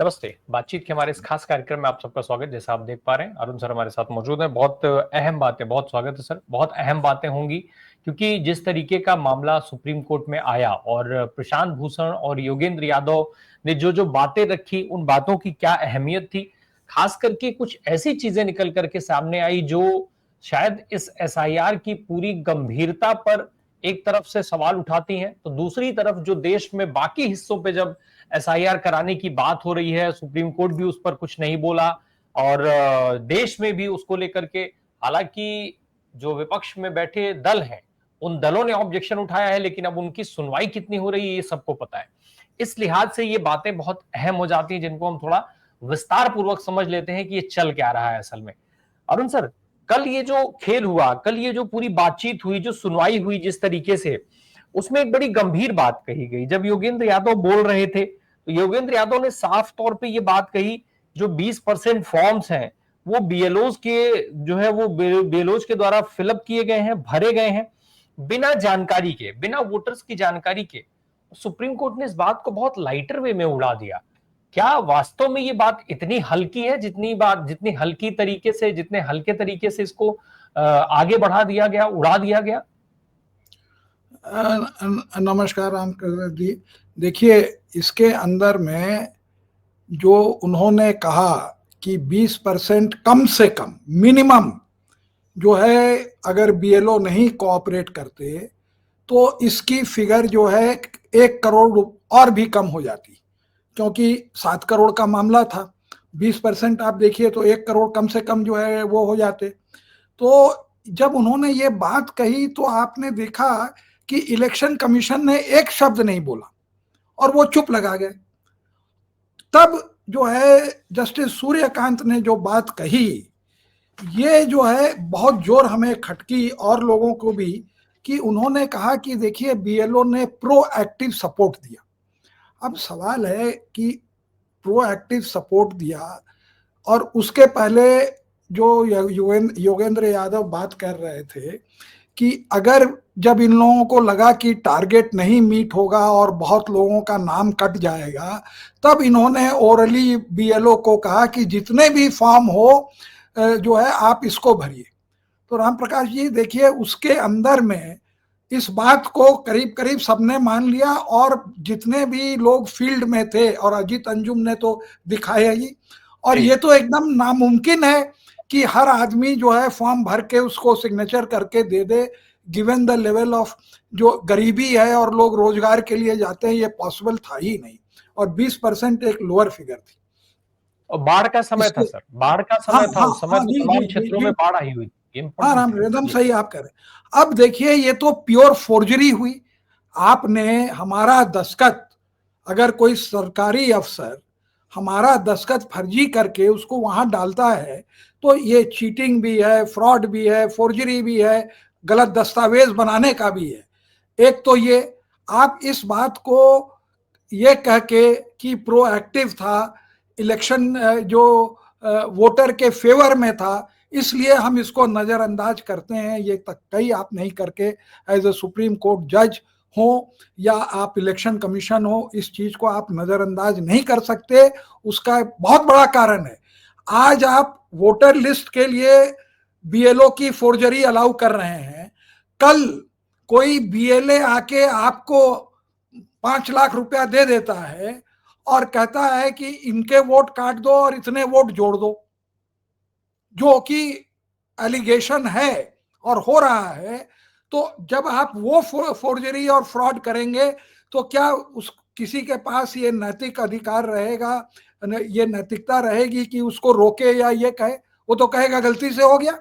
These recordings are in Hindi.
नमस्ते। बातचीत के हमारे इस खास कार्यक्रम में आप सबका स्वागत। जैसा आप देख पा रहे हैं, अरुण सर हमारे साथ मौजूद हैं। बहुत अहम बातें, बहुत स्वागत है सर। बहुत अहम बातें होंगी क्योंकि जिस तरीके का मामला सुप्रीम कोर्ट में आया और प्रशांत भूषण और योगेंद्र यादव ने जो बातें रखी, उन बातों की क्या अहमियत थी। खास करके कुछ ऐसी चीजें निकल करके सामने आई जो शायद इस एसआईआर की पूरी गंभीरता पर एक तरफ से सवाल उठाती हैं, तो दूसरी तरफ जो देश में बाकी हिस्सों पे जब एसआईआर कराने की बात हो रही है, सुप्रीम कोर्ट भी उस पर कुछ नहीं बोला और देश में भी उसको लेकर के, हालांकि जो विपक्ष में बैठे दल हैं, उन दलों ने ऑब्जेक्शन उठाया है, लेकिन अब उनकी सुनवाई कितनी हो रही है ये सबको पता है। इस लिहाज से ये बातें बहुत अहम हो जाती हैं, जिनको हम थोड़ा विस्तार पूर्वक समझ लेते हैं कि ये चल क्या रहा है असल में। अरुण सर, कल ये जो खेल हुआ, कल ये जो पूरी बातचीत हुई, जो सुनवाई हुई जिस तरीके से, उसमें एक बड़ी गंभीर बात कही गई। जब योगेंद्र यादव बोल रहे थे तो योगेंद्र यादव ने साफ तौर पे ये बात कही, जो 20% फॉर्म्स हैं वो बीएलओज के जो है वो बीएलओज के द्वारा फिलअप किए गए हैं, भरे गए हैं, बिना जानकारी के, बिना वोटर्स की जानकारी के। सुप्रीम कोर्ट ने इस बात को बहुत लाइटर वे में उड़ा दिया। क्या वास्तव में ये बात इतनी हल्की है, जितनी हल्की तरीके से, जितने हल्के तरीके से इसको आगे बढ़ा दिया गया, उड़ा दिया गया? नमस्कार राम जी। देखिए, इसके अंदर में जो उन्होंने कहा कि 20% कम से कम मिनिमम जो है, अगर बीएलओ नहीं कोऑपरेट करते तो इसकी फिगर जो है 1 करोड़ और भी कम हो जाती, क्योंकि 7 करोड़ का मामला था। 20% आप देखिए तो 1 करोड़ कम से कम जो है वो हो जाते। तो जब उन्होंने ये बात कही तो आपने देखा कि इलेक्शन कमीशन ने एक शब्द नहीं बोला और वो चुप लगा गए। तब जो है जस्टिस सूर्यकांत ने जो बात कही, ये जो है बहुत जोर हमें खटकी और लोगों को भी, कि उन्होंने कहा कि देखिए बीएलओ ने प्रोएक्टिव सपोर्ट दिया। अब सवाल है कि प्रोएक्टिव सपोर्ट दिया, और उसके पहले जो योगेंद्र यादव बात कर रहे थे कि अगर जब इन लोगों को लगा कि टारगेट नहीं मीट होगा और बहुत लोगों का नाम कट जाएगा, तब इन्होंने ओरली बीएलओ को कहा कि जितने भी फॉर्म हो जो है आप इसको भरिए। तो राम प्रकाश जी देखिए, उसके अंदर में इस बात को करीब करीब सबने मान लिया, और जितने भी लोग फील्ड में थे, और अजीत अंजुम ने तो दिखाया ही, और ये तो एकदम नामुमकिन है कि हर आदमी जो है फॉर्म भर के उसको सिग्नेचर करके दे दे, गिवन द लेवल ऑफ जो गरीबी है और लोग रोजगार के लिए जाते हैं, ये पॉसिबल था ही नहीं। और 20% एक लोअर फिगर थी। और बाढ़ का समय था सर, बाढ़ का हाँ समय था, हाँ उस समय हाँ, तो जी तमाम जी जी क्षेत्रों जी। में बाढ़ आई हुई थी। हाँ इंपॉर्टेंट राम, है एकदम जी। सही आप कह रहे हैं। अब देखिए, ये तो प्योर फोर्जरी हुई। आपने हमारा दस्तखत, अगर कोई सरकारी अफसर हमारा दस्तखत फर्जी करके उसको वहां डालता है, तो ये चीटिंग भी है, फ्रॉड भी है, फोर्जरी भी है, गलत दस्तावेज बनाने का भी है। एक तो ये, आप इस बात को ये कह के कि प्रोएक्टिव था, इलेक्शन जो वोटर के फेवर में था, इसलिए हम इसको नजरअंदाज करते हैं, ये तक कई आप नहीं करके एज ए सुप्रीम कोर्ट जज हो या आप इलेक्शन कमीशन हो, इस चीज को आप नजरअंदाज नहीं कर सकते। उसका बहुत बड़ा कारण है, आज आप वोटर लिस्ट के लिए बीएलओ की फोर्जरी अलाउ कर रहे हैं। कल कोई बीएलए आके आपको 5 लाख रुपया दे देता है और कहता है कि इनके वोट काट दो और इतने वोट जोड़ दो, जो कि एलिगेशन है और हो रहा है। तो जब आप वो फोर्जरी और फ्रॉड करेंगे, तो क्या उस किसी के पास ये नैतिक अधिकार रहेगा, ये नैतिकता रहेगी कि उसको रोके या ये कहे? वो तो कहेगा गलती से हो गया,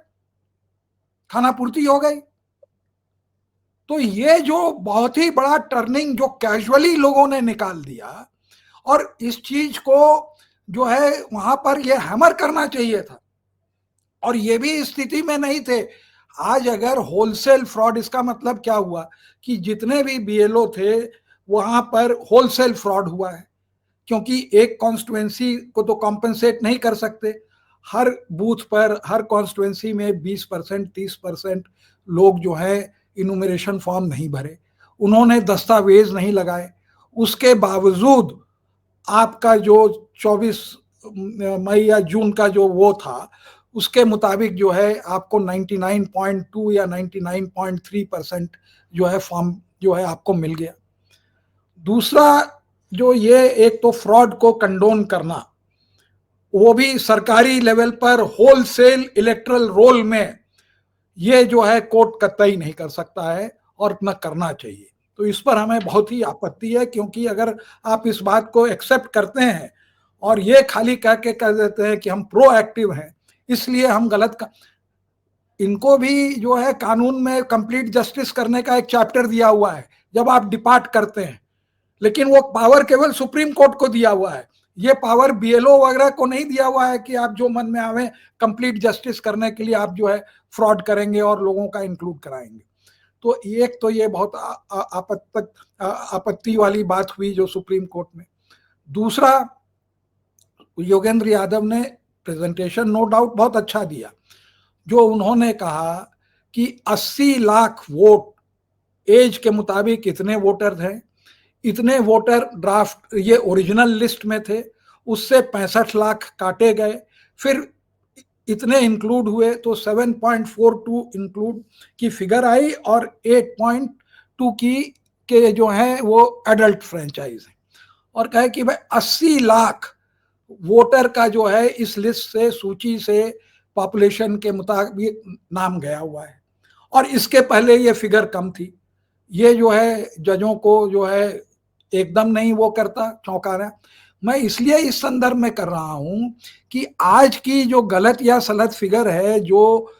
खाना पूर्ति हो गई। तो ये जो बहुत ही बड़ा टर्निंग जो कैजुअली लोगों ने निकाल दिया, और इस चीज को जो है वहां पर ये हैमर करना चाहिए था, और ये भी स्थिति में नहीं थे। आज अगर होलसेल फ्रॉड, इसका मतलब क्या हुआ कि जितने भी बीएलओ थे वहां पर होलसेल फ्रॉड हुआ है, क्योंकि एक कॉन्स्टिट्युएंसी को तो कॉम्पेंसेट नहीं कर सकते। हर बूथ पर, हर कॉन्स्टिट्युएंसी में 20% 30% लोग जो है इनुमरेशन फॉर्म नहीं भरे, उन्होंने दस्तावेज नहीं लगाए। उसके बावजूद आपका जो 24 मई या जून का जो वो था, उसके मुताबिक जो है आपको 99.2 या 99.3% जो है फॉर्म जो है आपको मिल गया। दूसरा, जो ये एक तो फ्रॉड को कंडोन करना, वो भी सरकारी लेवल पर होलसेल इलेक्टरल रोल में, ये जो है कोर्ट कतई नहीं कर सकता है और न करना चाहिए। तो इस पर हमें बहुत ही आपत्ति है, क्योंकि अगर आप इस बात को एक्सेप्ट करते हैं और ये खाली कह के कह देते हैं कि हम प्रोएक्टिव हैं, इसलिए हम गलत इनको भी जो है कानून में कंप्लीट जस्टिस करने का एक चैप्टर दिया हुआ है जब आप डिपार्ट करते हैं, लेकिन वो पावर केवल सुप्रीम कोर्ट को दिया हुआ है। ये पावर बीएलओ वगैरह को नहीं दिया हुआ है कि आप जो मन में आवे कंप्लीट जस्टिस करने के लिए आप जो है फ्रॉड करेंगे और लोगों का इंक्लूड कराएंगे। तो एक तो ये बहुत आपत्ति वाली बात हुई जो सुप्रीम कोर्ट में। दूसरा, योगेंद्र यादव ने प्रेजेंटेशन नो डाउट बहुत अच्छा दिया, जो उन्होंने कहा कि 80 लाख वोट एज के मुताबिक इतने वोटर थे, इतने वोटर ड्राफ्ट ये ओरिजिनल लिस्ट में थे, उससे 65 लाख काटे गए, फिर इतने इंक्लूड हुए तो 7.42 इंक्लूड की फिगर आई और 8.2 की के जो है वो एडल्ट फ्रेंचाइज है। और कहे कि भाई 80 लाख वोटर का जो है इस लिस्ट से, सूची से पॉपुलेशन के मुताबिक नाम गया हुआ है, और इसके पहले ये फिगर कम थी। ये जो है जजों को जो है एकदम नहीं वो करता, चौंका रहा। मैं इसलिए इस संदर्भ में कर रहा हूं कि आज की जो गलत या सलत फिगर है, जो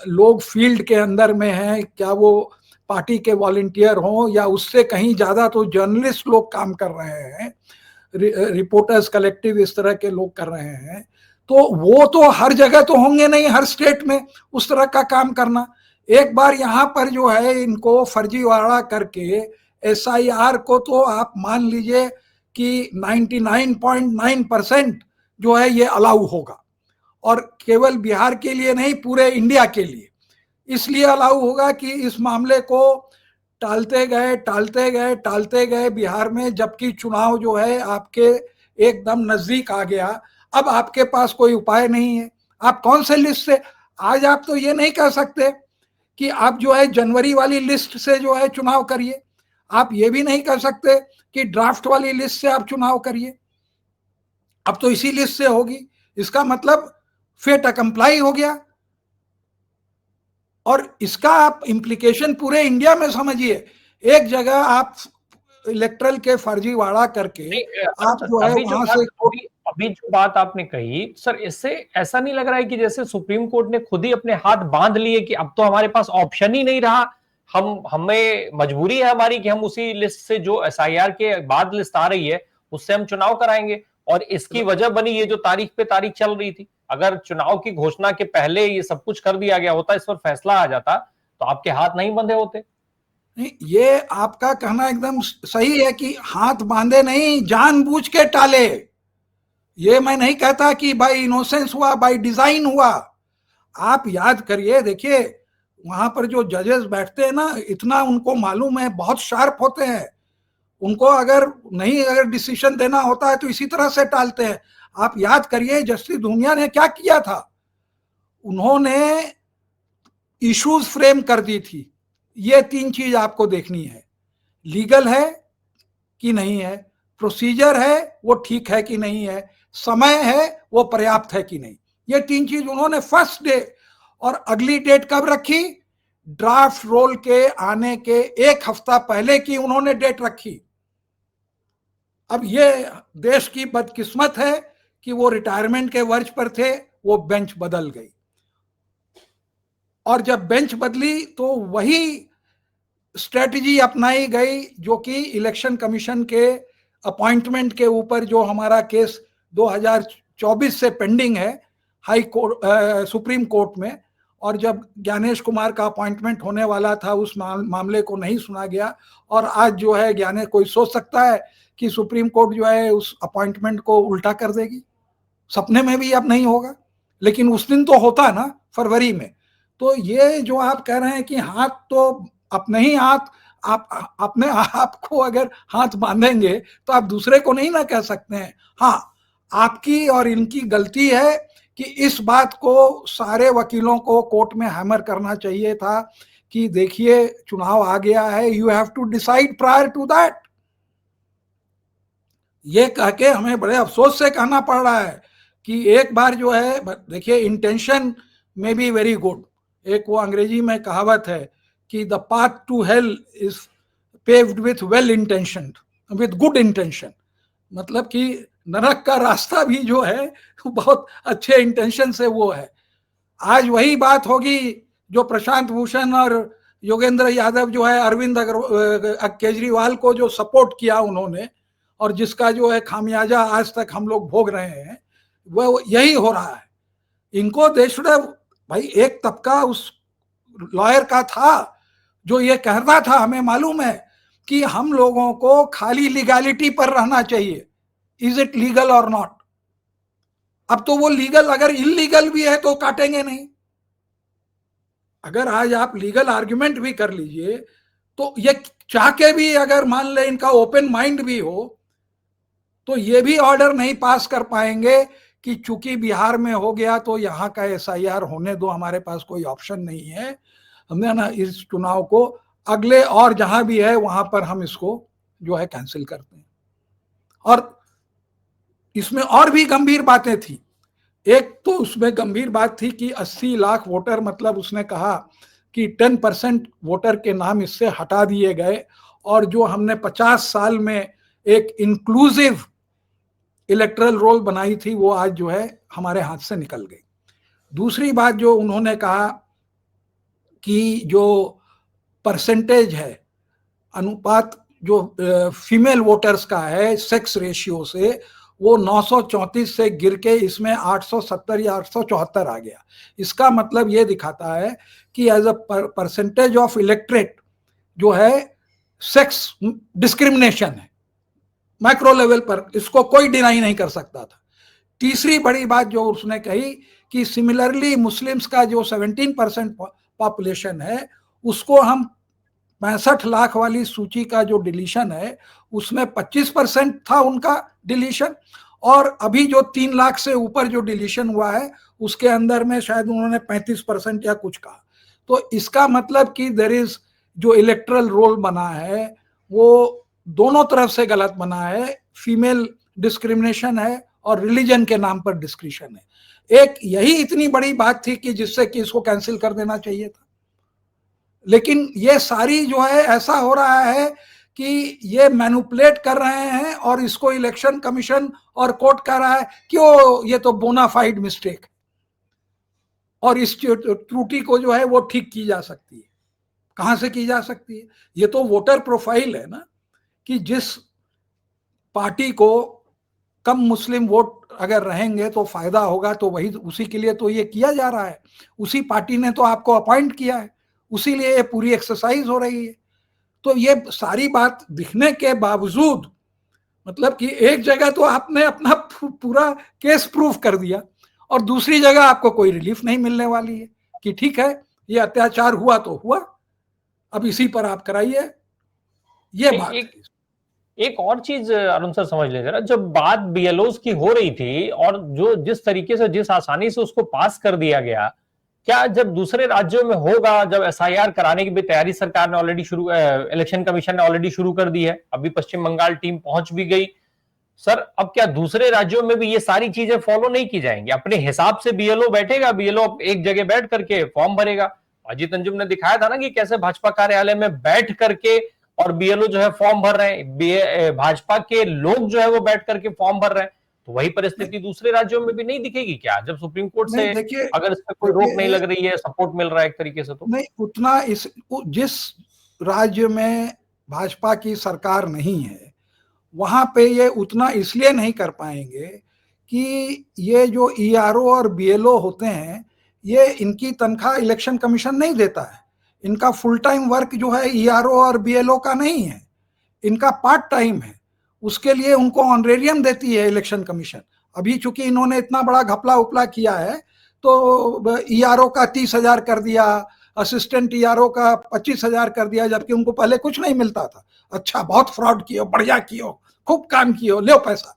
लोग फील्ड के अंदर में हैं, क्या वो पार्टी के वॉलंटियर हों या उससे कहीं ज्यादा तो जर्नलिस्ट लोग काम कर रहे हैं, रिपोर्टर्स कलेक्टिव इस तरह के लोग कर रहे हैं, तो वो तो हर जगह तो होंगे नहीं, हर स्टेट में उस तरह का काम करना। एक बार यहाँ पर जो है इनको फर्जीवाड़ा करके एसआईआर को तो आप मान लीजिए कि 99.9% जो है ये अलाउ होगा, और केवल बिहार के लिए नहीं, पूरे इंडिया के लिए इसलिए अलाउ होगा कि इस मामले को टालते गए बिहार में, जबकि चुनाव जो है आपके एकदम नजदीक आ गया। अब आपके पास कोई उपाय नहीं है, आप कौन से लिस्ट से, आज आप तो ये नहीं कह सकते कि आप जो है जनवरी वाली लिस्ट से जो है चुनाव करिए, आप ये भी नहीं कह सकते कि ड्राफ्ट वाली लिस्ट से आप चुनाव करिए, अब तो इसी लिस्ट से होगी। इसका मतलब फेट अकम्प्लाई हो गया, और इसका आप इम्प्लीकेशन पूरे इंडिया में समझिए। एक जगह आप इलेक्ट्रल के फर्जीवाड़ा करके आप जो है वहां से अभी जो बात आपने कही सर, इससे ऐसा नहीं लग रहा है कि जैसे सुप्रीम कोर्ट ने खुद ही अपने हाथ बांध लिए कि अब तो हमारे पास ऑप्शन ही नहीं रहा, हमें मजबूरी है हमारी कि हम उसी लिस्ट से, जो एसआईआर के बाद लिस्ट आ रही है, उससे हम चुनाव कराएंगे, और इसकी वजह बनी ये जो तारीख पे तारीख चल रही थी। अगर चुनाव की घोषणा के पहले ये सब कुछ कर दिया गया होता, इस पर फैसला आ जाता, तो आपके हाथ नहीं बंधे होते। ये आपका कहना एकदम सही है कि हाथ बांधे नहीं, जानबूझ के टाले। ये मैं नहीं कहता कि बाय इनोसेंस हुआ, बाय डिजाइन हुआ। आप याद करिए, देखिए वहां पर जो जजेस बैठते हैं ना, इतना उनको मालूम है, बहुत शार्प होते हैं, उनको अगर डिसीजन देना होता है तो इसी तरह से टालते हैं। आप याद करिए जस्टिस दुनिया ने क्या किया था, उन्होंने इश्यूज फ्रेम कर दी थी। ये 3 चीज आपको देखनी है, लीगल है कि नहीं है, प्रोसीजर है वो ठीक है कि नहीं है, समय है वो पर्याप्त है कि नहीं। ये 3 चीज उन्होंने फर्स्ट डे, और अगली डेट कब रखी, ड्राफ्ट रोल के आने के 1 हफ्ता पहले की उन्होंने डेट रखी। अब ये देश की बदकिस्मत है कि वो रिटायरमेंट के वर्ष पर थे, वो बेंच बदल गई, और जब बेंच बदली तो वही स्ट्रेटजी अपनाई गई जो कि इलेक्शन कमीशन के अपॉइंटमेंट के ऊपर, जो हमारा केस 2024 से पेंडिंग है हाई कोर्ट, सुप्रीम कोर्ट में, और जब ज्ञानेश कुमार का अपॉइंटमेंट होने वाला था उस मामले को नहीं सुना गया, और आज जो है कोई सोच सकता है कि सुप्रीम कोर्ट जो है उस अपॉइंटमेंट को उल्टा कर देगी? सपने में भी अब नहीं होगा, लेकिन उस दिन तो होता ना, फरवरी में। तो ये जो आप कह रहे हैं कि हाथ तो अपने ही हाथ आप अपने आपको अगर हाथ बांधेंगे तो आप दूसरे को नहीं ना कह सकते हैं। हाँ, आपकी और इनकी गलती है कि इस बात को सारे वकीलों को कोर्ट में हैमर करना चाहिए था कि देखिए चुनाव आ गया है, you have to decide prior to that. ये कह के हमें बड़े अफसोस से कहना पड़ रहा है कि एक बार जो है, देखिए इंटेंशन में बी वेरी गुड। एक वो अंग्रेजी में कहावत है कि the path to hell is paved with well intention, with good intention. मतलब कि नरक का रास्ता भी जो है बहुत अच्छे इंटेंशन से वो है। आज वही बात होगी जो प्रशांत भूषण और योगेंद्र यादव जो है अरविंद केजरीवाल को जो सपोर्ट किया उन्होंने, और जिसका जो है खामियाजा आज तक हम लोग भोग रहे हैं, वह यही हो रहा है। इनको देश भाई, एक तबका उस लॉयर का था जो ये कहता था, हमें मालूम है कि हम लोगों को खाली लीगैलिटी पर रहना चाहिए, इज इट लीगल और नॉट। अब तो वो लीगल, अगर इलीगल भी है तो काटेंगे नहीं। अगर आज आप लीगल आर्ग्यूमेंट भी कर लीजिए तो ये चाह के भी, अगर मान ले इनका ओपन माइंड भी हो, तो ये भी ऑर्डर नहीं पास कर पाएंगे कि चूंकि बिहार में हो गया तो यहाँ का एसआईआर होने दो, हमारे पास कोई ऑप्शन नहीं है, हमने ना इस चुनाव को अगले और जहां भी है वहां पर हम इसको जो है कैंसिल करते हैं। और इसमें और भी गंभीर बातें थी। एक तो उसमें गंभीर बात थी कि 80 लाख वोटर, मतलब उसने कहा कि 10% वोटर के नाम इससे हटा दिए गए, और जो हमने 50 साल में एक इंक्लूसिव इलेक्टरल रोल बनाई थी वो आज जो है हमारे हाथ से निकल गई। दूसरी बात जो उन्होंने कहा कि जो परसेंटेज है, अनुपात जो फीमेल वोटर्स का है सेक्स रेशियो से, वो 934 से गिर के इसमें 870 या 874 आ गया। इसका मतलब ये दिखाता है कि as a percentage of electorate जो है सेक्स डिस्क्रिमिनेशन है माइक्रो लेवल पर, इसको कोई डिनाई नहीं कर सकता था। तीसरी बड़ी बात जो उसने कही कि सिमिलरली मुस्लिम्स का जो 17% पॉपुलेशन है, उसको हम 65 लाख वाली सूची का जो डिलीशन है उसमें 25% था उनका डिलीशन, और अभी जो 3 लाख से ऊपर जो डिलीशन हुआ है उसके अंदर में शायद उन्होंने 35% या कुछ कहा। तो इसका मतलब कि देयर इज जो इलेक्टरल रोल बना है वो दोनों तरफ से गलत बना है, फीमेल डिस्क्रिमिनेशन है और रिलीजन के नाम पर डिस्क्रिशन है। एक यही इतनी बड़ी बात थी कि जिससे कि इसको कैंसिल कर देना चाहिए था। लेकिन ये सारी जो है ऐसा हो रहा है कि ये मैनिपुलेट कर रहे हैं और इसको इलेक्शन कमीशन और कोर्ट कह रहा है कि वो ये तो बोनाफाइड मिस्टेक है और इस त्रुटि को जो है वो ठीक की जा सकती है। कहां से की जा सकती है? ये तो वोटर प्रोफाइल है ना, कि जिस पार्टी को कम मुस्लिम वोट अगर रहेंगे तो फायदा होगा, तो वही उसी के लिए तो ये किया जा रहा है। उसी पार्टी ने तो आपको अपॉइंट किया है, उसी लिए ये पूरी एक्सरसाइज हो रही है। तो ये सारी बात दिखने के बावजूद, मतलब कि एक जगह तो आपने अपना पूरा केस प्रूफ कर दिया और दूसरी जगह आपको कोई रिलीफ नहीं मिलने वाली है कि ठीक है ये अत्याचार हुआ तो हुआ, अब इसी पर आप कराइए। ये बात एक और चीज अरुण सर समझ ले जरा, जब बात बीएलओस की हो रही थी और जो जिस तरीके से, जिस आसानी से उसको पास कर दिया गया, क्या जब दूसरे राज्यों में होगा, जब एसआईआर कराने की भी तैयारी सरकार ने ऑलरेडी शुरू, इलेक्शन कमीशन ने ऑलरेडी शुरू कर दी है, अभी पश्चिम बंगाल टीम पहुंच भी गई सर, अब क्या दूसरे राज्यों में भी ये सारी चीजें फॉलो नहीं की जाएंगी? अपने हिसाब से बीएलओ बैठेगा, बीएलओ एक जगह बैठ करके फॉर्म भरेगा। अजीत अंजुम ने दिखाया था ना कि कैसे भाजपा कार्यालय में बैठ करके और बीएलओ जो है फॉर्म भर रहे हैं, भाजपा के लोग जो है वो बैठ करके फॉर्म भर रहे हैं। तो वही परिस्थिति दूसरे राज्यों में भी नहीं दिखेगी क्या, जब सुप्रीम कोर्ट से अगर इस पर कोई रोक नहीं लग रही है, सपोर्ट मिल रहा है एक तरीके से? तो नहीं, उतना जिस राज्य में भाजपा की सरकार नहीं है वहां पे ये उतना इसलिए नहीं कर पाएंगे कि ये जो ईआरओ और बीएलओ होते हैं, ये इनकी तनख्वाह इलेक्शन कमीशन नहीं देता है। इनका फुल टाइम वर्क जो है ईआरओ और बीएलओ का नहीं है, इनका पार्ट टाइम है। उसके लिए उनको ऑनरेरियम देती है इलेक्शन कमीशन। अभी चूंकि इन्होंने इतना बड़ा घपला उपला किया है तो ईआरओ का 30,000 कर दिया, असिस्टेंट ईआरओ का 25,000 कर दिया, जबकि उनको पहले कुछ नहीं मिलता था। अच्छा, बहुत फ्रॉड किए, बढ़िया किए, खूब काम किए, लो पैसा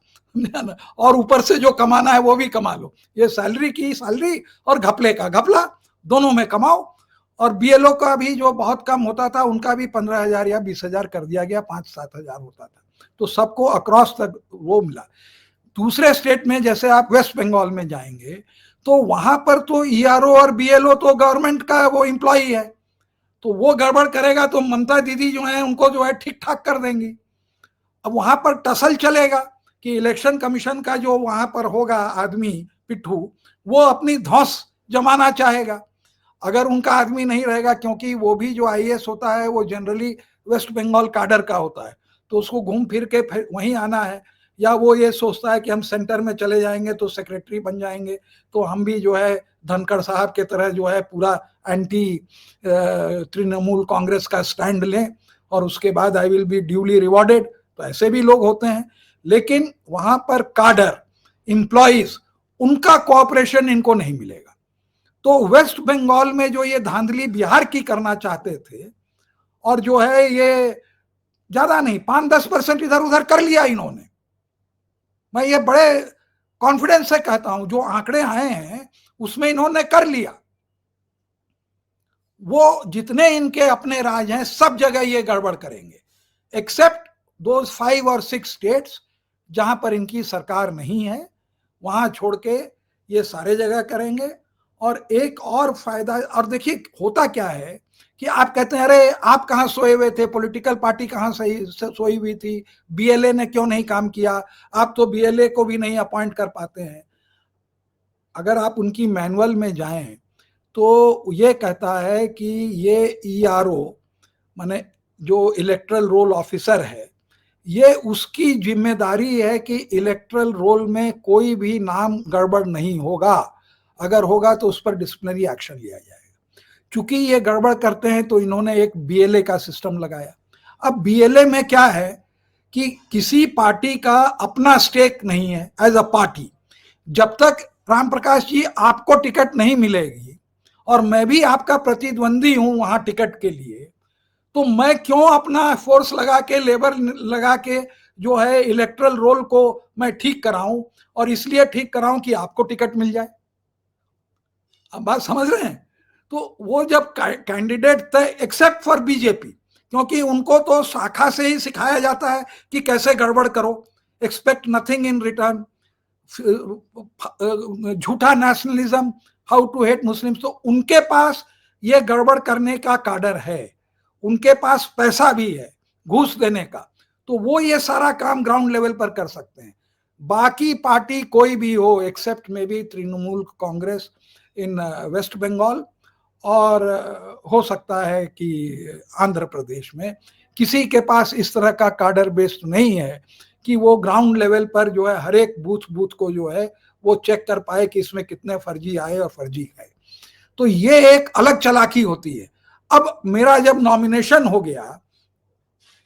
और ऊपर से जो कमाना है वो भी कमा लो। ये सैलरी की सैलरी और घपले का घपला, दोनों में कमाओ। और बीएलओ का भी जो बहुत कम होता था उनका भी 15,000 या 20,000 कर दिया गया, 5-7,000 होता था। तो सबको अक्रॉस तक वो मिला। दूसरे स्टेट में जैसे आप वेस्ट बंगाल में जाएंगे तो वहां पर तो ईआरओ और बीएलओ तो गवर्नमेंट का वो एम्प्लॉई है, तो वो गड़बड़ करेगा तो ममता दीदी जो है उनको जो है ठीक ठाक कर देंगी। अब वहां पर टसल चलेगा कि इलेक्शन कमीशन का जो वहां पर होगा आदमी पिट्ठू, वो अपनी धौंस जमाना चाहेगा। अगर उनका आदमी नहीं रहेगा, क्योंकि वो भी जो आईएएस होता है वो जनरली वेस्ट बंगाल काडर का होता है, तो उसको घूम फिर के फिर वहीं आना है। या वो ये सोचता है कि हम सेंटर में चले जाएंगे तो सेक्रेटरी बन जाएंगे, तो हम भी जो है धनखड़ साहब के तरह जो है पूरा एंटी तृणमूल कांग्रेस का स्टैंड लें और उसके बाद I will be duly rewarded. तो ऐसे भी लोग होते हैं। लेकिन वहां पर काडर इंप्लॉइज, उनका कोऑपरेशन इनको नहीं मिलेगा। तो वेस्ट बंगाल में जो ये धांधली बिहार की करना चाहते थे, और जो है ये ज्यादा नहीं 5-10% इधर उधर कर लिया इन्होंने। मैं ये बड़े कॉन्फिडेंस से कहता हूं, जो आंकड़े आए हैं उसमें इन्होंने कर लिया। वो जितने इनके अपने राज हैं सब जगह ये गड़बड़ करेंगे, एक्सेप्ट दोज 5 और 6 स्टेट्स जहां पर इनकी सरकार नहीं है, वहां छोड़ के ये सारे जगह करेंगे। और एक और फायदा, और देखिए होता क्या है कि आप कहते हैं अरे आप कहाँ सोए हुए थे, पॉलिटिकल पार्टी कहाँ सोई हुई थी, बीएलए ने क्यों नहीं काम किया, आप तो बीएलए को भी नहीं अपॉइंट कर पाते हैं। अगर आप उनकी मैनुअल में जाएं तो ये कहता है कि ये ईआरओ माने जो इलेक्ट्रल रोल ऑफिसर है, ये उसकी जिम्मेदारी है कि इलेक्ट्रल रोल में कोई भी नाम गड़बड़ नहीं होगा, अगर होगा तो उस पर डिसिप्लिनरी एक्शन लिया जाएगा। चूंकि ये गड़बड़ करते हैं तो इन्होंने एक बीएलए का सिस्टम लगाया। अब बीएलए में क्या है कि किसी पार्टी का अपना स्टेक नहीं है एज अ पार्टी। जब तक राम प्रकाश जी आपको टिकट नहीं मिलेगी और मैं भी आपका प्रतिद्वंदी हूं वहां टिकट के लिए, तो मैं क्यों अपना फोर्स लगा के, लेबर लगा के जो है इलेक्ट्रल रोल को मैं ठीक कराऊं, और इसलिए ठीक कराऊं कि आपको टिकट मिल जाए। अब बात समझ रहे हैं? तो वो जब कैंडिडेट थे, एक्सेप्ट फॉर बीजेपी, क्योंकि उनको तो शाखा से ही सिखाया जाता है कि कैसे गड़बड़ करो, एक्सपेक्ट नथिंग इन रिटर्न, झूठा nationalism, how to hate Muslims. तो उनके पास ये गड़बड़ करने का काडर है, उनके पास पैसा भी है घूस देने का, तो वो ये सारा काम ग्राउंड लेवल पर कर सकते हैं। बाकी पार्टी कोई भी हो, except maybe Trinamool Congress in West Bengal, और हो सकता है कि आंध्र प्रदेश में किसी के पास इस तरह का काडर बेस्ड नहीं है कि वो ग्राउंड लेवल पर जो है हर एक बूथ को जो है वो चेक कर पाए कि इसमें कितने फर्जी आए और फर्जी गए। तो ये एक अलग चालाकी होती है। अब मेरा जब नॉमिनेशन हो गया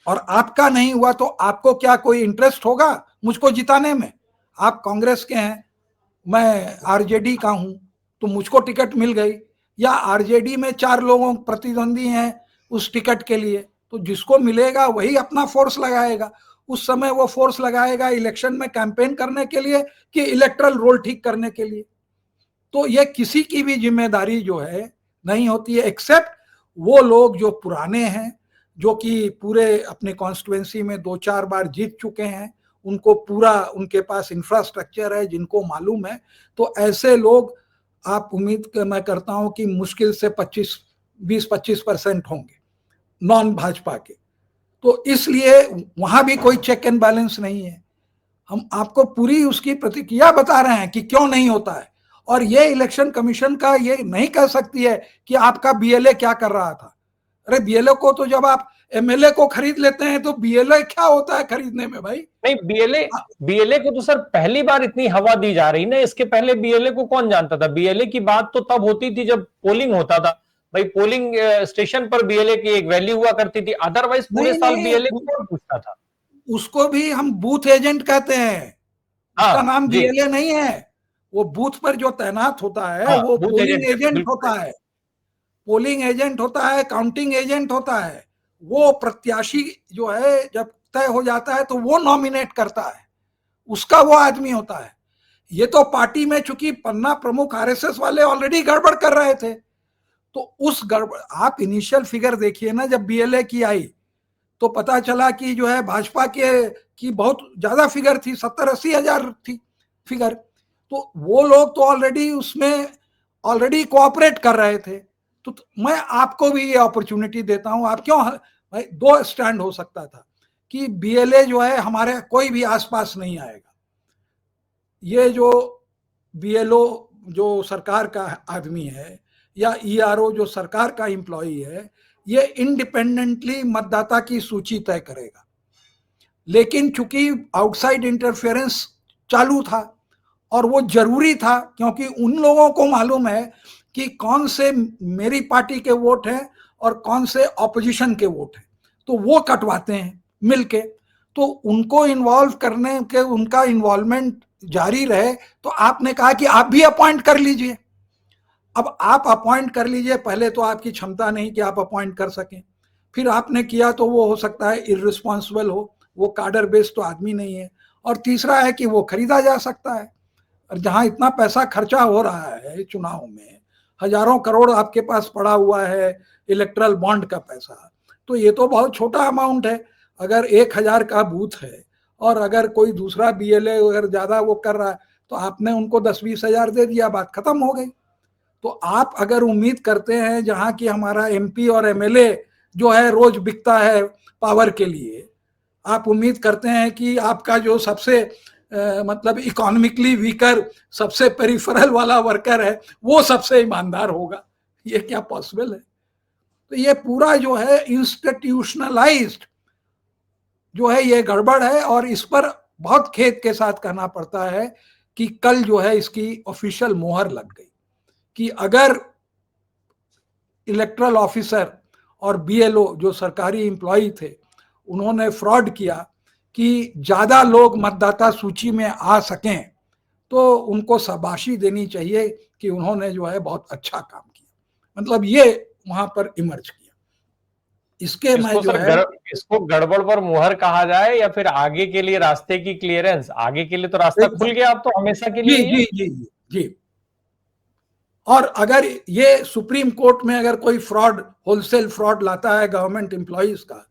और आपका नहीं हुआ, तो आपको क्या कोई इंटरेस्ट होगा मुझको जिताने में? आप कांग्रेस के हैं, मैं आरजेडी का हूं, तो मुझको टिकट मिल गई, या आरजेडी में 4 लोगों प्रतिद्वंदी हैं उस टिकट के लिए, तो जिसको मिलेगा वही अपना फोर्स लगाएगा। उस समय वो फोर्स लगाएगा इलेक्शन में कैंपेन करने के लिए कि इलेक्ट्रल रोल ठीक करने के लिए। तो ये किसी की भी जिम्मेदारी जो है नहीं होती है, एक्सेप्ट वो लोग जो पुराने हैं, जो कि पूरे अपने कॉन्स्टिट्यूएंसी में 2-4 बार जीत चुके हैं, उनको पूरा उनके पास इंफ्रास्ट्रक्चर है, जिनको मालूम है। तो ऐसे लोग आप मैं करता हूं कि मुश्किल से 20-25% होंगे नॉन भाजपा के। तो इसलिए वहां भी कोई चेक एंड बैलेंस नहीं है। हम आपको पूरी उसकी प्रतिक्रिया बता रहे हैं कि क्यों नहीं होता है। और ये इलेक्शन कमीशन का ये नहीं कह सकती है कि आपका बीएलए क्या कर रहा था। अरे बीएलए को तो जब आप एमएलए को खरीद लेते हैं तो बीएलए क्या होता है खरीदने में भाई? नहीं, बीएलए को तो सर पहली बार इतनी हवा दी जा रही ना, इसके पहले बीएलए को कौन जानता था? बीएलए की बात तो तब होती थी जब पोलिंग होता था भाई, पोलिंग स्टेशन पर बीएलए की एक वैल्यू हुआ करती थी, अदरवाइज पूरे साल बीएलए को कौन पूछता था? उसको भी हम बूथ एजेंट कहते हैं, उसका नाम बीएलए नहीं है। वो बूथ पर जो तैनात होता है वो पोलिंग एजेंट होता है। पोलिंग एजेंट होता है, काउंटिंग एजेंट होता है, वो प्रत्याशी जो है जब तय हो जाता है तो वो नॉमिनेट करता है, उसका वो आदमी होता है। ये तो पार्टी में चूंकि पन्ना प्रमुख आरएसएस वाले ऑलरेडी गड़बड़ कर रहे थे, तो उस गड़बड़, आप इनिशियल फिगर देखिए ना, जब बीएलए की आई तो पता चला कि जो है भाजपा के की बहुत ज्यादा फिगर थी, 70-80 हजार थी फिगर। तो वो लोग तो ऑलरेडी उसमें ऑलरेडी कोऑपरेट कर रहे थे। तो मैं आपको भी ये अपॉर्चुनिटी देता हूं, आप क्यों, भाई दो स्टैंड हो सकता था कि बीएलए जो है हमारे कोई भी आसपास नहीं आएगा, ये जो बीएलओ जो सरकार का आदमी है या ईआरओ जो सरकार का एम्प्लॉई है, ये इंडिपेंडेंटली मतदाता की सूची तय करेगा। लेकिन चूंकि आउटसाइड इंटरफेरेंस चालू था और वो जरूरी था, क्योंकि उन लोगों को मालूम है कि कौन से मेरी पार्टी के वोट हैं और कौन से ऑपोजिशन के वोट हैं, तो वो कटवाते हैं मिलके। तो उनको इन्वॉल्व करने के, उनका इन्वॉल्वमेंट जारी रहे, तो आपने कहा कि आप भी अपॉइंट कर लीजिए। अब आप अपॉइंट कर लीजिए, पहले तो आपकी क्षमता नहीं कि आप अपॉइंट कर सकें, फिर आपने किया तो वो हो सकता है इररिस्पॉन्सिबल हो, वो कार्डर बेस्ड तो आदमी नहीं है, और तीसरा है कि वो खरीदा जा सकता है। और जहां इतना पैसा खर्चा हो रहा है चुनाव में, हजारों करोड़ आपके पास पड़ा हुआ है इलेक्ट्रल बॉन्ड का पैसा, तो ये तो बहुत छोटा अमाउंट है। अगर 1,000 का बूथ है और अगर कोई दूसरा बीएलए अगर ज्यादा वो कर रहा है, तो आपने उनको 10-20 हजार दे दिया, बात खत्म हो गई। तो आप अगर उम्मीद करते हैं जहां की हमारा एमपी और एमएलए जो है रोज बिकता है पावर के लिए, आप उम्मीद करते हैं कि आपका जो सबसे मतलब इकोनॉमिकली वीकर, सबसे पेरिफेरल वाला वर्कर है, वो सबसे ईमानदार होगा, ये क्या पॉसिबल है? तो ये पूरा जो है इंस्टीट्यूशनलाइज्ड जो है ये गड़बड़ है, और इस पर बहुत खेद के साथ कहना पड़ता है कि कल जो है इसकी ऑफिशियल मोहर लग गई कि अगर इलेक्ट्रल ऑफिसर और बीएलओ जो सरकारी एम्प्लॉय थे, उन्होंने फ्रॉड किया कि ज्यादा लोग मतदाता सूची में आ सकें, तो उनको शाबाशी देनी चाहिए कि उन्होंने जो है बहुत अच्छा काम किया। मतलब ये वहां पर इमर्ज किया। इसके में जो है इसको गड़बड़ पर मुहर कहा जाए या फिर आगे के लिए रास्ते की क्लियरेंस, आगे के लिए तो रास्ता खुल गया अब तो हमेशा के लिए। जी जी जी जी। और अगर ये सुप्रीम कोर्ट में अगर कोई फ्रॉड, होलसेल फ्रॉड लाता है गवर्नमेंट एम्प्लॉइज का,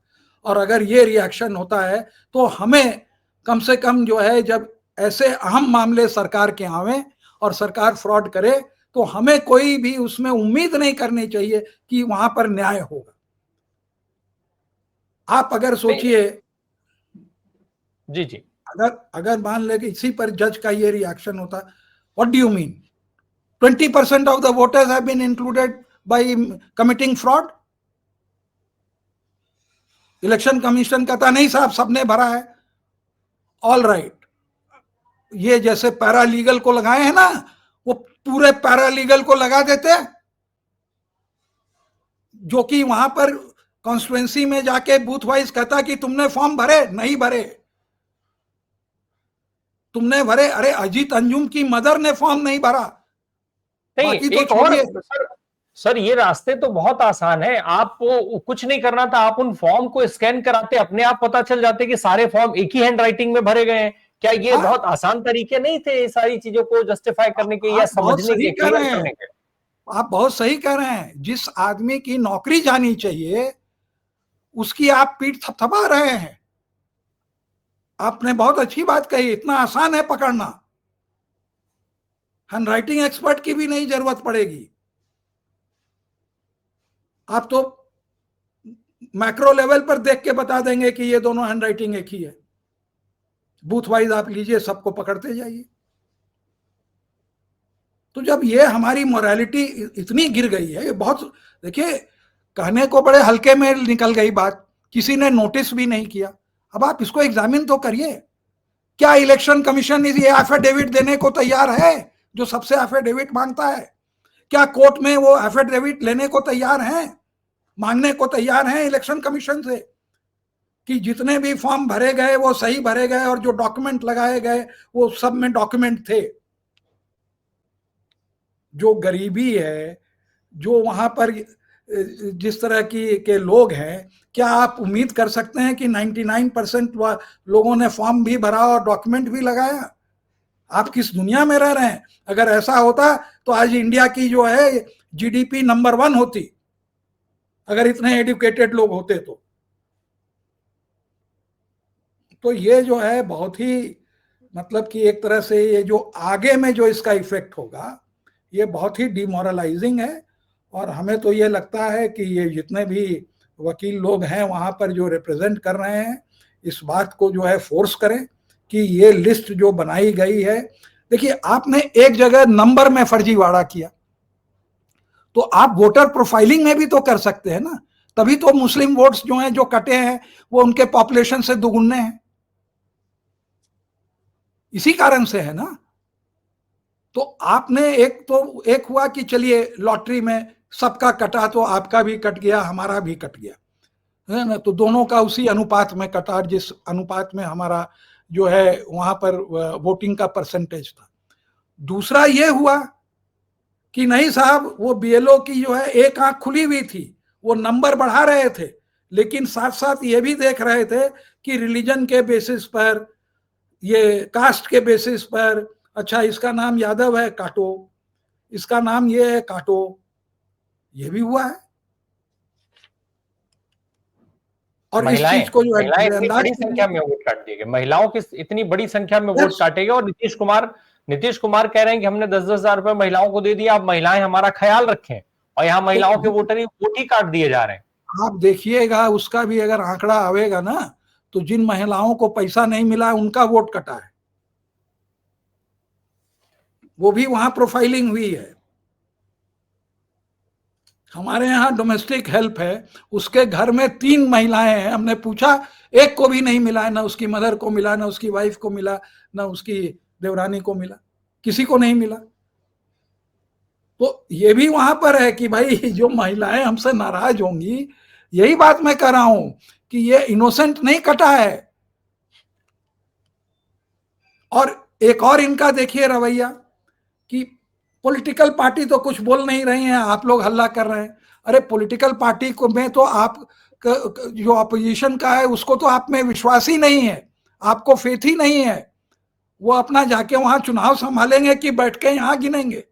और अगर ये रिएक्शन होता है, तो हमें कम से कम जो है जब ऐसे अहम मामले सरकार के आवे और सरकार फ्रॉड करे, तो हमें कोई भी उसमें उम्मीद नहीं करनी चाहिए कि वहां पर न्याय होगा। आप अगर सोचिए, जी जी, अगर अगर मान ले कि इसी पर जज का ये रिएक्शन होता, what do you mean 20% of the voters have been included by committing fraud? Election commission कहता नहीं साहब सबने भरा है। ऑल राइट, ये जैसे पैरालीगल को लगाए हैं ना, वो पूरे पैरालीगल को लगा देते, जो कि वहां पर कॉन्स्टिट्यूएंसी में जाके बूथ वाइज कहता कि तुमने फॉर्म भरे, नहीं भरे, तुमने भरे, अरे अजीत अंजुम की मदर ने फॉर्म नहीं भरा, बाकी तो छोड़िए। सर ये रास्ते तो बहुत आसान है, आपको कुछ नहीं करना था, आप उन फॉर्म को स्कैन कराते, अपने आप पता चल जाते कि सारे फॉर्म एक ही हैंड राइटिंग में भरे गए हैं। क्या ये बहुत आसान तरीके नहीं थे सारी चीजों को जस्टिफाई करने के या समझने के, क्लियर करने के? आप बहुत सही कह रहे हैं। जिस आदमी की नौकरी जानी चाहिए उसकी आप पीठ थपथपा रहे हैं। आपने बहुत अच्छी बात कही, इतना आसान है पकड़ना, हैंड राइटिंग एक्सपर्ट की भी नहीं जरूरत पड़ेगी। आप तो मैक्रो लेवल पर देख के बता देंगे कि ये दोनों हैंड राइटिंग एक ही है। बूथ वाइज आप लीजिए, सबको पकड़ते जाइए। तो जब ये हमारी मोरालिटी इतनी गिर गई है, ये बहुत, देखिए कहने को बड़े हल्के में निकल गई बात, किसी ने नोटिस भी नहीं किया। अब आप इसको एग्जामिन तो करिए। क्या इलेक्शन कमीशन ये एफिडेविट देने को तैयार है जो सबसे एफिडेविट मांगता है? क्या कोर्ट में वो एफिडेविट लेने को तैयार हैं, मांगने को तैयार हैं इलेक्शन कमीशन से कि जितने भी फॉर्म भरे गए वो सही भरे गए और जो डॉक्यूमेंट लगाए गए वो सब में डॉक्यूमेंट थे? जो गरीबी है, जो वहां पर जिस तरह की के लोग हैं, क्या आप उम्मीद कर सकते हैं कि 99% लोगों ने फॉर्म भी भरा और डॉक्यूमेंट भी लगाया? आप किस दुनिया में रह रहे हैं? अगर ऐसा होता तो आज इंडिया की जो है जीडीपी नंबर 1 होती, अगर इतने एजुकेटेड लोग होते तो ये जो है बहुत ही, मतलब कि एक तरह से ये जो आगे में जो इसका इफेक्ट होगा ये बहुत ही डिमोरलाइजिंग है। और हमें तो ये लगता है कि ये जितने भी वकील लोग हैं वहां पर जो रिप्रेजेंट कर रहे हैं, इस बात को जो है फोर्स करें कि ये लिस्ट जो बनाई गई है, देखिए आपने एक जगह नंबर में फर्जीवाड़ा किया तो आप वोटर प्रोफाइलिंग में भी तो कर सकते हैं ना। तभी तो मुस्लिम वोट्स जो हैं जो कटे हैं वो उनके पॉपुलेशन से दुगुने हैं, इसी कारण से है ना। तो आपने एक हुआ कि चलिए लॉटरी में सबका कटा तो आपका भी कट गया, हमारा भी कट गया, है ना। तो दोनों का उसी अनुपात में कटा, जिस अनुपात में हमारा जो है वहां पर वोटिंग का परसेंटेज था। दूसरा ये हुआ कि नहीं साहब, वो बीएलओ की जो है एक आंख खुली हुई थी, वो नंबर बढ़ा रहे थे, लेकिन साथ साथ ये भी देख रहे थे कि रिलीजन के बेसिस पर, ये कास्ट के बेसिस पर, अच्छा इसका नाम यादव है काटो, इसका नाम ये है काटो, ये भी हुआ है। और इस चीज को जो है महिलाएं इतनी नजरअंदाज बड़ी संख्या में वोट काट दिए गए, महिलाओं की इतनी बड़ी संख्या में वोट काटे गए। और नीतीश कुमार कह रहे हैं कि हमने 10-10 हजार रुपए महिलाओं को दे दिया, अब महिलाएं हमारा ख्याल रखें, और यहाँ महिलाओं के वोट ही काट दिए जा रहे हैं। आप देखिएगा उसका भी अगर आंकड़ा आवेगा ना, तो जिन महिलाओं को पैसा नहीं मिला उनका वोट कटा है, वो भी वहां प्रोफाइलिंग हुई है। हमारे यहाँ डोमेस्टिक हेल्प है, उसके घर में 3 महिलाएं हैं, हमने पूछा एक को भी नहीं मिला है, ना उसकी मदर को मिला, ना उसकी वाइफ को मिला, ना उसकी देवरानी को मिला, किसी को नहीं मिला। तो ये भी वहां पर है कि भाई जो महिलाएं हमसे नाराज होंगी, यही बात मैं कह रहा हूं कि ये इनोसेंट नहीं कटा है। और एक और इनका देखिए रवैया कि पॉलिटिकल पार्टी तो कुछ बोल नहीं रही हैं, आप लोग हल्ला कर रहे हैं। अरे पॉलिटिकल पार्टी को में तो आप जो अपोजिशन का है उसको तो आप में विश्वास ही नहीं है, आपको फेथ ही नहीं है। वो अपना जाके वहां चुनाव संभालेंगे कि बैठ के यहाँ गिनेंगे।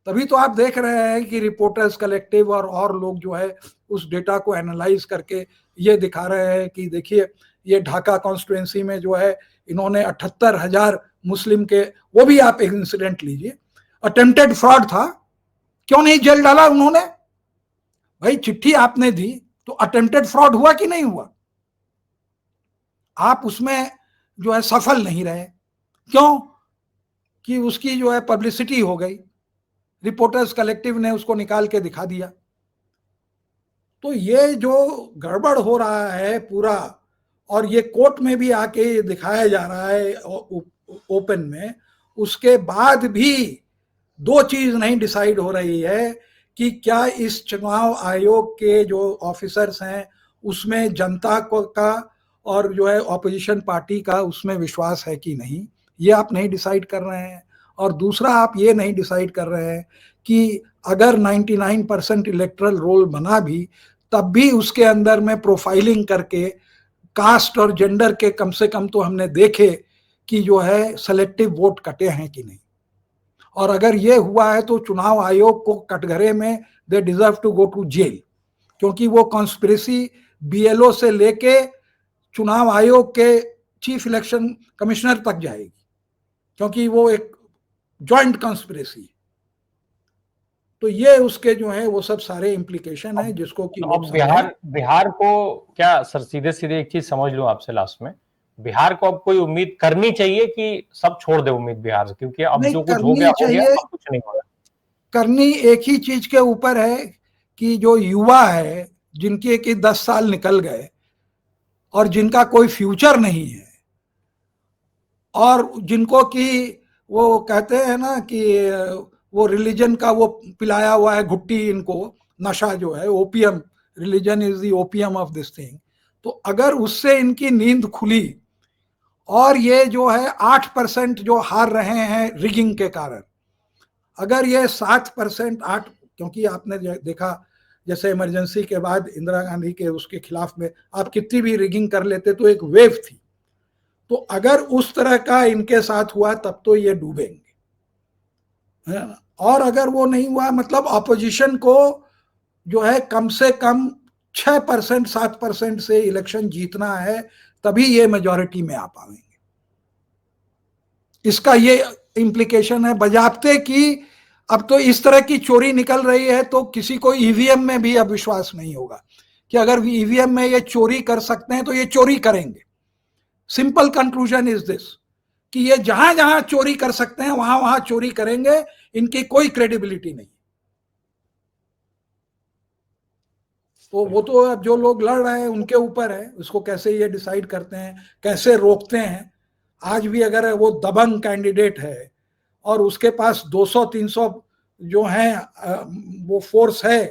तभी तो आप देख रहे हैं कि रिपोर्टर्स कलेक्टिव और लोग जो है उस डेटा को एनालाइज करके ये दिखा रहे हैं कि देखिए ये ढाका कॉन्स्टिट्यूएंसी में जो है इन्होंने 78,000 मुस्लिम के, वो भी आप एक इंसिडेंट लीजिए, अटेम्प्टेड फ्रॉड था, क्यों नहीं जेल डाला उन्होंने? भाई चिट्ठी आपने दी तो अटेम्प्टेड फ्रॉड हुआ कि नहीं हुआ? आप उसमें जो है सफल नहीं रहे, क्यों? कि उसकी जो है पब्लिसिटी हो गई, रिपोर्टर्स कलेक्टिव ने उसको निकाल के दिखा दिया। तो ये जो गड़बड़ हो रहा है पूरा, और ये कोर्ट में भी आके दिखाया जा रहा है ओपन में, उसके बाद भी 2 चीज नहीं डिसाइड हो रही है कि क्या इस चुनाव आयोग के जो ऑफिसर्स हैं उसमें जनता को का और जो है ऑपोजिशन पार्टी का उसमें विश्वास है कि नहीं, ये आप नहीं डिसाइड कर रहे हैं। और दूसरा आप ये नहीं डिसाइड कर रहे हैं कि अगर 99% इलेक्टरल रोल बना भी, तब भी उसके अंदर में प्रोफाइलिंग करके कास्ट और जेंडर के कम से कम तो हमने देखे कि जो है सेलेक्टिव वोट कटे हैं कि नहीं। और अगर ये हुआ है तो चुनाव आयोग को कटघरे में they deserve to go to jail, क्योंकि वो कॉन्स्पिरेसी बीएलओ से लेके चुनाव आयोग के चीफ इलेक्शन कमिश्नर तक जाएगी, क्योंकि वो एक जॉइंट कॉन्स्पिरेसी। तो ये उसके जो है वो सब सारे इम्प्लीकेशन है जिसको कि अब बिहार को क्या सर, सीधे सीधे एक चीज समझ लूं आपसे लास्ट में, बिहार को अब कोई उम्मीद करनी चाहिए कि सब छोड़ दे उम्मीद बिहार से? क्योंकि अब जो कुछ हो गया, अब कुछ नहीं होगा। करनी एक ही चीज के ऊपर है कि जो युवा है जिनके कि 10 साल निकल गए और जिनका कोई फ्यूचर नहीं है, और जिनको कि वो कहते हैं ना कि वो रिलीजन का वो पिलाया हुआ है घुट्टी, इनको नशा जो है opium, religion is the opium of this thing. तो अगर उससे इनकी नींद खुली, और ये जो है 8% जो हार रहे हैं रिगिंग के कारण, अगर ये 7%, 8, क्योंकि आपने देखा जैसे इमरजेंसी के बाद इंदिरा गांधी के उसके खिलाफ में आप कितनी भी रिगिंग कर लेते तो एक वेव थी। तो अगर उस तरह का इनके साथ हुआ तब तो ये डूबेंगे, है ना। और अगर वो नहीं हुआ, मतलब ऑपोजिशन को जो है कम से कम 6% 7% से इलेक्शन जीतना है, तभी ये मेजॉरिटी में आ पाएंगे। इसका ये इम्प्लीकेशन है बजाबते कि अब तो इस तरह की चोरी निकल रही है तो किसी को ईवीएम में भी अब विश्वास नहीं होगा कि अगर ईवीएम में ये चोरी कर सकते हैं तो ये चोरी करेंगे। सिंपल कंक्लूजन इज दिस कि ये जहां जहां चोरी कर सकते हैं वहां वहां चोरी करेंगे, इनकी कोई क्रेडिबिलिटी नहीं। तो वो तो अब जो लोग लड़ रहे हैं उनके ऊपर है, उसको कैसे ये डिसाइड करते हैं, कैसे रोकते हैं। आज भी अगर वो दबंग कैंडिडेट है और उसके पास 200-300 जो है वो फोर्स है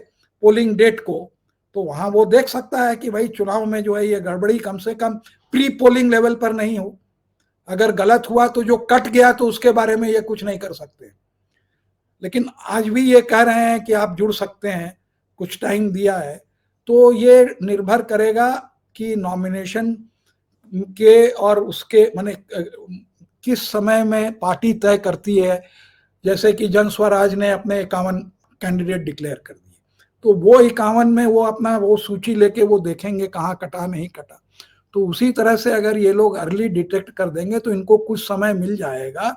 पोलिंग डेट को, तो वहां वो देख सकता है कि भाई चुनाव में जो है ये गड़बड़ी कम से कम प्री पोलिंग लेवल पर नहीं हो। अगर गलत हुआ तो जो कट गया तो उसके बारे में ये कुछ नहीं कर सकते। लेकिन आज भी ये कह रहे हैं कि आप जुड़ सकते हैं, कुछ टाइम दिया है। तो ये निर्भर करेगा कि नॉमिनेशन के और उसके माने किस समय में पार्टी तय करती है। जैसे कि जन स्वराज ने अपने 51 कैंडिडेट डिक्लेयर कर दिए, तो वो 51 में वो अपना वो सूची लेके वो देखेंगे कहाँ कटा नहीं कटा। तो उसी तरह से अगर ये लोग अर्ली डिटेक्ट कर देंगे तो इनको कुछ समय मिल जाएगा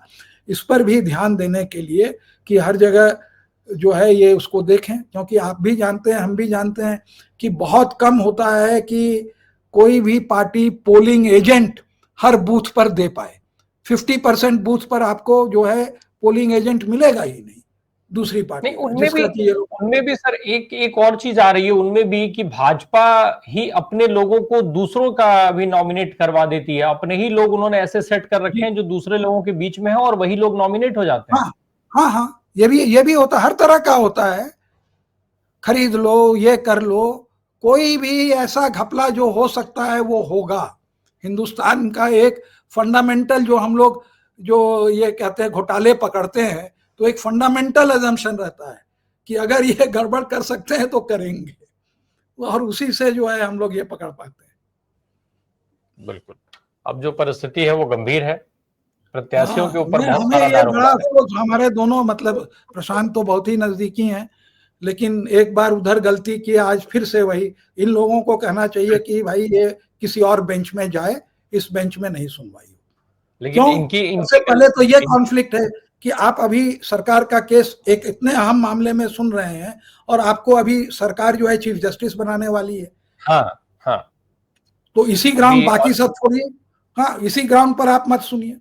इस पर भी ध्यान देने के लिए कि हर जगह जो है ये उसको देखें। क्योंकि आप भी जानते हैं, हम भी जानते हैं कि बहुत कम होता है कि कोई भी पार्टी पोलिंग एजेंट हर बूथ पर दे पाए। 50% बूथ पर आपको जो है पोलिंग एजेंट मिलेगा ही नहीं दूसरी पार्टी नहीं, का, उनमें भी सर एक और चीज आ रही है उनमें भी कि भाजपा ही अपने लोगों को दूसरों का भी नॉमिनेट करवा देती है। अपने ही लोग उन्होंने ऐसे सेट कर रखे हैं जो दूसरे लोगों के बीच में है और वही लोग नॉमिनेट हो जाते हैं। हाँ हाँ हाँ, ये भी होता, हर तरह का होता है। खरीद लो, ये कर लो, कोई भी ऐसा घपला जो हो सकता है वो होगा। हिंदुस्तान का एक फंडामेंटल जो हम लोग जो ये कहते हैं घोटाले पकड़ते हैं, तो एक फंडामेंटल अजम्पशन रहता है कि अगर ये गड़बड़ कर सकते हैं तो करेंगे, और उसी से जो है हम लोग ये पकड़ पाते हैं। बिल्कुल। अब जो परिस्थिति है वो गंभीर है, प्रत्याशियों के ऊपर बहुत हमें सारा ये बड़ा दारोमदार है। अफसोस, हमारे दोनों मतलब प्रशांत तो बहुत ही नजदीकी हैं, लेकिन एक बार उधर गलती की, आज फिर से वही। इन लोगों को कहना चाहिए कि भाई ये किसी और बेंच में जाए, इस बेंच में नहीं सुनवाई। लेकिन क्यों? सबसे पहले तो ये कॉन्फ्लिक्ट है कि आप अभी सरकार का केस एक इतने अहम मामले में सुन रहे हैं और आपको अभी सरकार जो है चीफ जस्टिस बनाने वाली है। हाँ हाँ, तो इसी ग्राउंड, बाकी सब छोड़िए, हाँ इसी ग्राउंड पर आप मत सुनिए।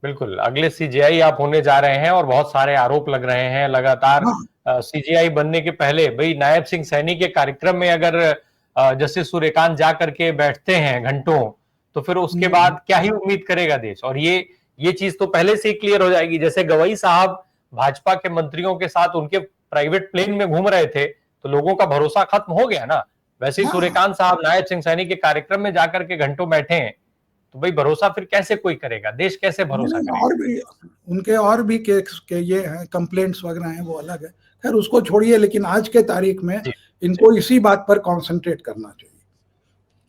बिल्कुल, अगले सीजेआई आप होने जा रहे हैं और बहुत सारे आरोप लग रहे हैं लगातार। सीजेआई बनने के पहले भाई नायब सिंह सैनी के कार्यक्रम में अगर जस्टिस सूर्यकांत जा करके बैठते हैं घंटों, तो फिर उसके बाद क्या ही उम्मीद करेगा देश। और ये चीज तो पहले से ही क्लियर हो जाएगी। जैसे गवई साहब भाजपा के मंत्रियों के साथ उनके प्राइवेट प्लेन में घूम रहे थे तो लोगों का भरोसा खत्म हो गया ना, वैसे ही सूर्यकांत साहब नायब सिंह सैनी के कार्यक्रम में जाकर के घंटों बैठे हैं, तो भाई भरोसा फिर कैसे कोई करेगा, देश कैसे भरोसा करेगा। और भी उनके और भी के ये हैं, कंप्लेंट्स वगैरह हैं, वो अलग है, खैर उसको छोड़िए। लेकिन आज के तारीख में इनको इसी बात पर कंसंट्रेट करना चाहिए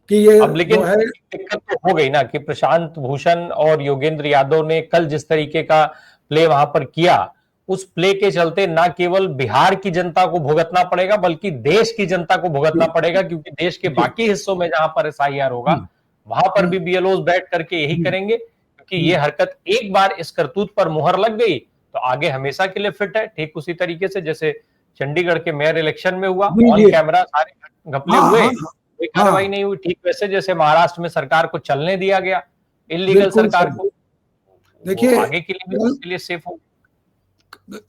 कि ये अब लेकिन दिक्कत तो हो गई ना कि प्रशांत भूषण और योगेंद्र यादव ने कल जिस तरीके का प्ले वहां पर किया, उस प्ले के चलते ना केवल बिहार की जनता को भुगतना पड़ेगा बल्कि देश की जनता को भुगतना पड़ेगा, क्योंकि देश के बाकी हिस्सों में जहां पर एसआईआर होगा वहां पर भी बीएलओस बैठ करके यही करेंगे, क्योंकि ये हरकत एक बार इस करतूत पर मुहर लग गई तो आगे हमेशा के लिए फिट है। ठीक उसी तरीके से जैसे चंडीगढ़ के मेयर इलेक्शन में हुआ, ऑन कैमरा सारे घपले हुए, कोई कार्रवाई नहीं हुई, ठीक वैसे जैसे महाराष्ट्र में सरकार को चलने दिया गया, इलीगल सरकार को, देखिए आगे के लिए भी उसके लिए सेफ हो।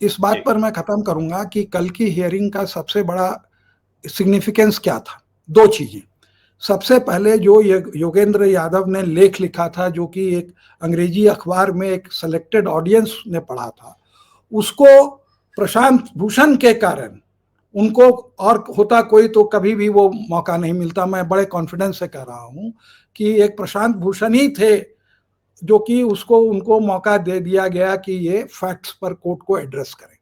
इस बात पर मैं खत्म करूंगा कि कल की हियरिंग का सबसे बड़ा सिग्निफिकेंस क्या था। दो चीजें, सबसे पहले जो योगेंद्र यादव ने लेख लिखा था, जो कि एक अंग्रेजी अखबार में एक सिलेक्टेड ऑडियंस ने पढ़ा था, उसको प्रशांत भूषण के कारण उनको, और होता कोई तो कभी भी वो मौका नहीं मिलता। मैं बड़े कॉन्फिडेंस से कह रहा हूं कि एक प्रशांत भूषण ही थे जो कि उनको मौका दे दिया गया कि ये फैक्ट्स पर कोर्ट को एड्रेस करें।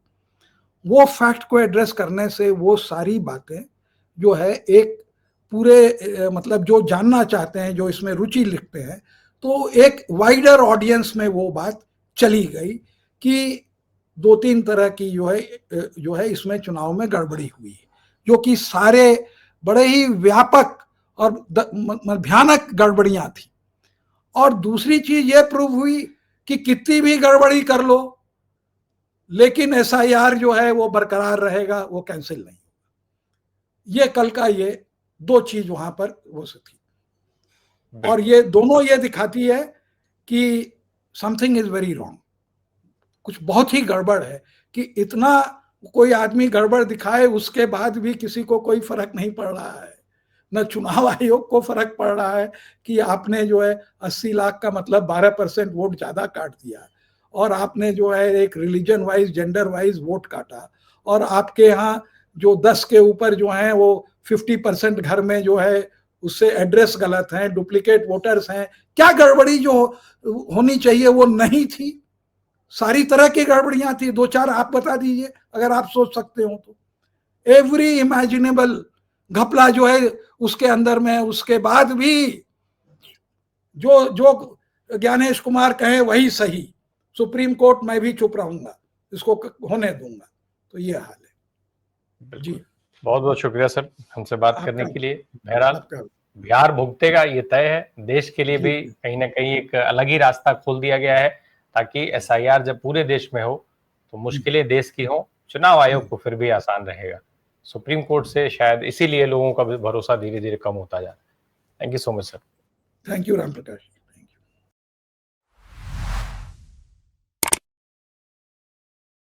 वो फैक्ट को एड्रेस करने से वो सारी बातें जो है एक पूरे मतलब जो जानना चाहते हैं, जो इसमें रुचि लिखते हैं, तो एक वाइडर ऑडियंस में वो बात चली गई कि 2-3 तरह की जो है इसमें चुनाव में गड़बड़ी हुई, जो कि सारे बड़े ही व्यापक और भयानक गड़बड़ियां थी। और दूसरी चीज ये प्रूव हुई कि कितनी भी गड़बड़ी कर लो, लेकिन एसआईआर जो है वो बरकरार रहेगा, वो कैंसिल नहीं। ये कल का ये 2 चीज वहां पर वो से थी, और ये दोनों ये दिखाती है कि समथिंग इज वेरी रॉन्ग, कुछ बहुत ही गड़बड़ है। कि इतना कोई आदमी गड़बड़ दिखाए, उसके बाद भी किसी को कोई फर्क नहीं पड़ रहा है, न चुनाव आयोग को फर्क पड़ रहा है कि आपने जो है 80 लाख का मतलब 12% वोट ज्यादा काट दिया, और आपने जो है एक religion wise, gender wise vote काटा, और आपके यहाँ जो 10 के ऊपर जो है वो 50% घर में जो है उससे एड्रेस गलत हैं, डुप्लीकेट वोटर्स हैं। क्या गड़बड़ी जो होनी चाहिए वो नहीं थी, सारी तरह की गड़बड़ियां थी। 2-4 आप बता दीजिए अगर आप सोच सकते हो तो। एवरी इमेजिनेबल घपला जो है उसके अंदर में। उसके बाद भी जो जो ज्ञानेश कुमार कहे वही सही, सुप्रीम कोर्ट मैं भी चुप रहूंगा, इसको होने दूंगा। तो ये हाल है जी। बहुत बहुत शुक्रिया सर हमसे बात करने के लिए। बहरहाल बिहार भुगतेगा, ये तय है। देश के लिए भी कहीं ना कहीं एक अलग ही रास्ता खोल दिया गया है, ताकि एसआईआर जब पूरे देश में हो तो मुश्किलें देश की हो, चुनाव आयोग को फिर भी आसान रहेगा। सुप्रीम कोर्ट से शायद इसीलिए लोगों का भी भरोसा धीरे धीरे कम होता जा रहा है। Thank you so much sir. Thank you Ram Prakash.